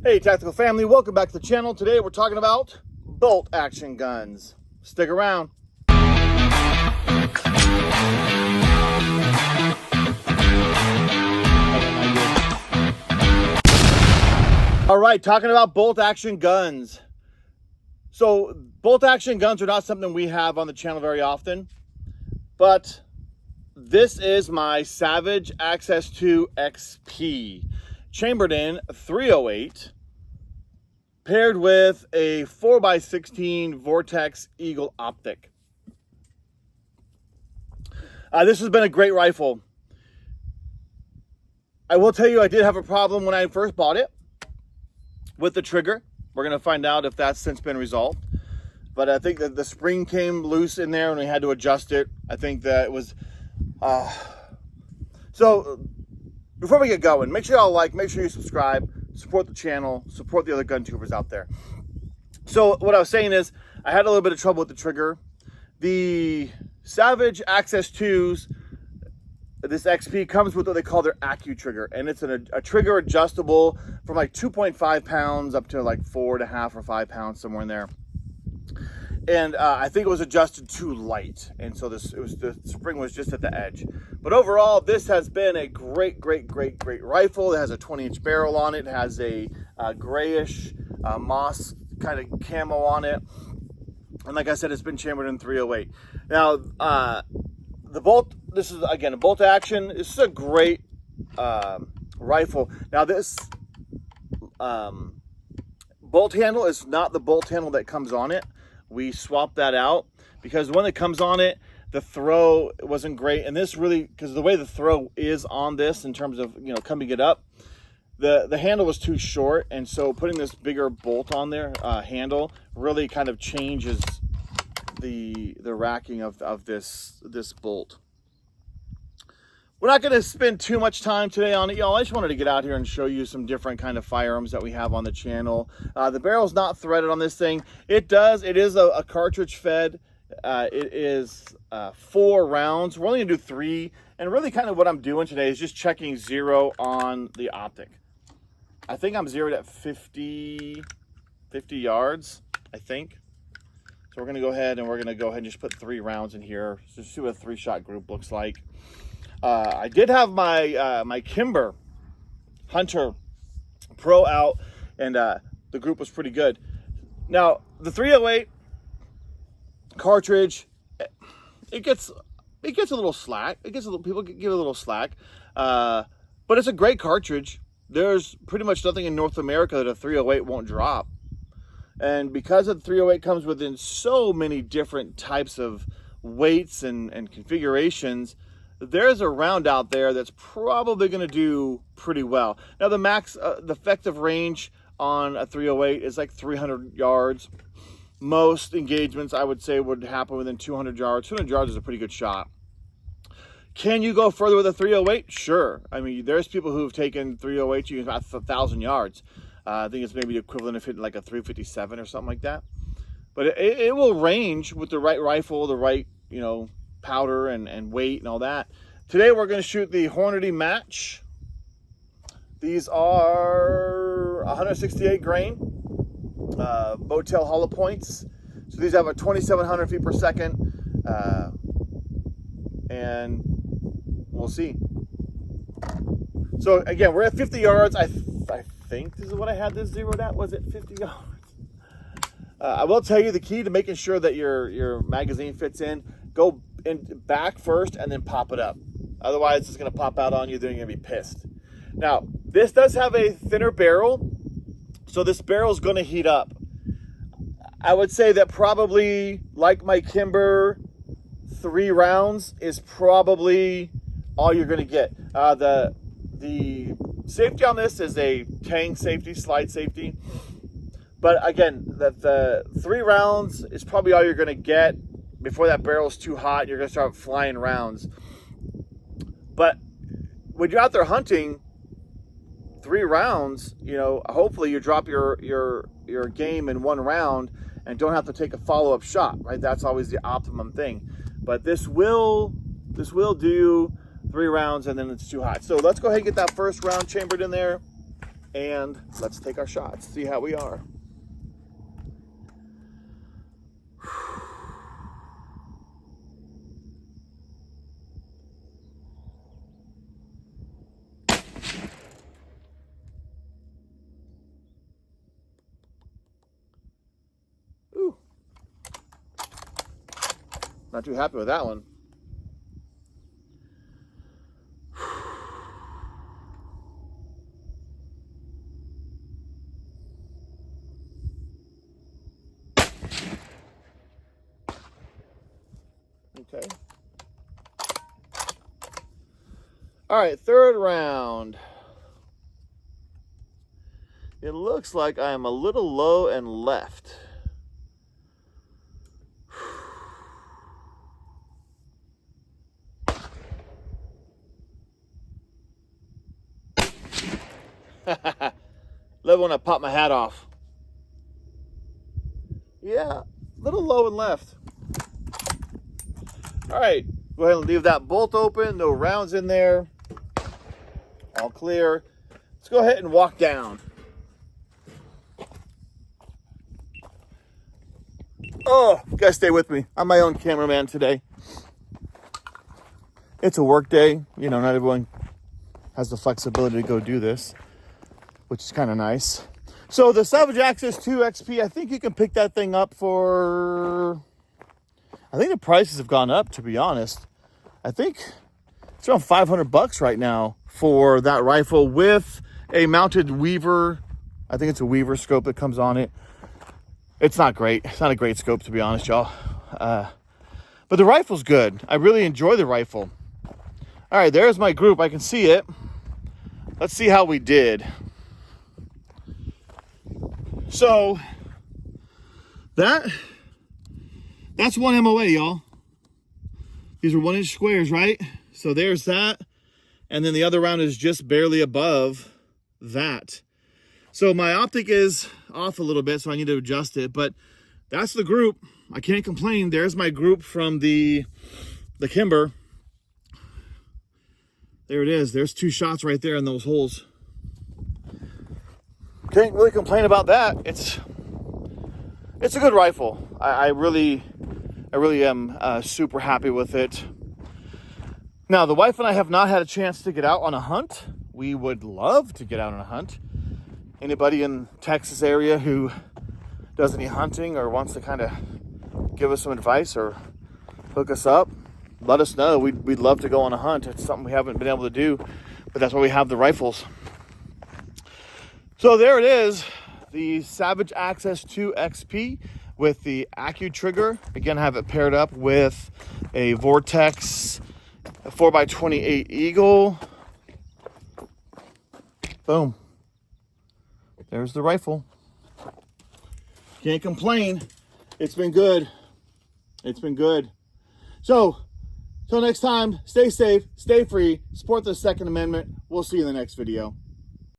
Hey Tactical family, welcome back to the channel. Today we're talking about bolt action guns. Stick around. Alright, talking about bolt action guns. So bolt action guns are not something we have on the channel very often, but this is my Savage Access 2 XP, chambered in 308, paired with a 4x16 Vortex Eagle optic. This has been a great rifle. I will tell you, I did have a problem when I first bought it with the trigger. We're going to find out if that's since been resolved. But I think that the spring came loose in there and we had to adjust it. I think that it was... So, before we get going, make sure y'all like, make sure you subscribe, support the channel, support the other gun tubers out there. So, what I was saying is, I had a little bit of trouble with the trigger. The Savage Access 2s, this XP comes with what they call their Accu trigger, and it's a trigger adjustable from like 2.5 pounds up to like 4.5 or 5 pounds, somewhere in there. And I think it was adjusted too light, and so the spring was just at the edge. But overall, this has been a great rifle. It has a 20-inch barrel on it. It has a grayish moss kind of camo on it, and like I said, it's been chambered in 308. Now, the bolt. This is again a bolt action. This is a great rifle. Now, this bolt handle is not the bolt handle that comes on it. We swapped that out because the one that comes on it, the throw wasn't great. And this really, because the way the throw is on this in terms of, you know, coming it up, the handle was too short. And so putting this bigger bolt on there, handle, really kind of changes the racking of this bolt. We're not going to spend too much time today on it, y'all. I just wanted to get out here and show you some different kind of firearms that we have on the channel. The barrel's not threaded on this thing. It is a cartridge fed. It is 4 rounds. We're only gonna do 3. And really kind of what I'm doing today is just checking zero on the optic. I think I'm zeroed at 50 yards, I think. So we're gonna go ahead and just put 3 rounds in here. Just see what a 3-shot group looks like. I did have my my Kimber Hunter Pro out, and the group was pretty good. Now, the 308 cartridge, it gets a little slack. People give it a little slack, but it's a great cartridge. There's pretty much nothing in North America that a 308 won't drop, and because the 308 comes within so many different types of weights and configurations, there's a round out there that's probably going to do pretty well. Now, the max, the effective range on a 308 is like 300 yards. Most engagements, I would say, would happen within 200 yards. 200 yards is a pretty good shot. Can you go further with a 308? Sure. I mean, there's people who have taken 308 you about 1,000 yards. I think it's maybe the equivalent of hitting like a 357 or something like that. But it will range with the right rifle, the right, you know, powder and weight and all that. Today we're going to shoot the Hornady Match. These are 168 grain Bowtail hollow points. So these have a 2,700 feet per second, and we'll see. So again, we're at 50 yards. I think this is what I had this zeroed at. Was it 50 yards? I will tell you the key to making sure that your magazine fits in. Go in back first and then pop it up. Otherwise, it's going to pop out on you. Then you're going to be pissed. Now, this does have a thinner barrel, so this barrel is going to heat up. I would say that probably, like my Kimber, 3 rounds is probably all you're going to get. The safety on this is a tang safety, slide safety. But again, the 3 rounds is probably all you're going to get before that barrel is too hot and you're going to start flying rounds. But when you're out there hunting, 3 rounds, you know, hopefully you drop your game in 1 round and don't have to take a follow-up shot, right? That's always the optimum thing. But this will do 3 rounds and then it's too hot. So let's go ahead and get that first round chambered in there. and let's take our shots, see how we are. Ooh. Not too happy with that one. Okay. All right, third round. It looks like I am a little low and left. Love when I pop my hat off. Yeah, a little low and left. All right, go ahead and leave that bolt open. No rounds in there. All clear. Let's go ahead and walk down. Oh, you guys stay with me. I'm my own cameraman today. It's a work day. You know, not everyone has the flexibility to go do this, which is kind of nice. So the Savage Access 2 XP, I think you can pick that thing up for, I think the prices have gone up, to be honest. I think it's around $500 right now for that rifle with a mounted Weaver. I think it's a Weaver scope that comes on it. It's not great. It's not a great scope, to be honest, y'all. But the rifle's good. I really enjoy the rifle. All right, there's my group. I can see it. Let's see how we did. So that's one MOA, y'all. These are 1-inch squares, right? So there's that. And then the other round is just barely above that. So my optic is off a little bit, so I need to adjust it. But that's the group. I can't complain. There's my group from the Kimber. There it is. There's 2 shots right there in those holes. Can't really complain about that. It's a good rifle. I really am super happy with it. Now, the wife and I have not had a chance to get out on a hunt. We would love to get out on a hunt. Anybody in Texas area who does any hunting or wants to kind of give us some advice or hook us up, let us know. We'd love to go on a hunt. It's something we haven't been able to do, but that's why we have the rifles. So there it is, the Savage Access 2 XP with the Accu trigger. Again, I have it paired up with a Vortex 4x28 Eagle. Boom. There's the rifle. Can't complain. It's been good. It's been good. So, till next time, stay safe, stay free, support the Second Amendment. We'll see you in the next video.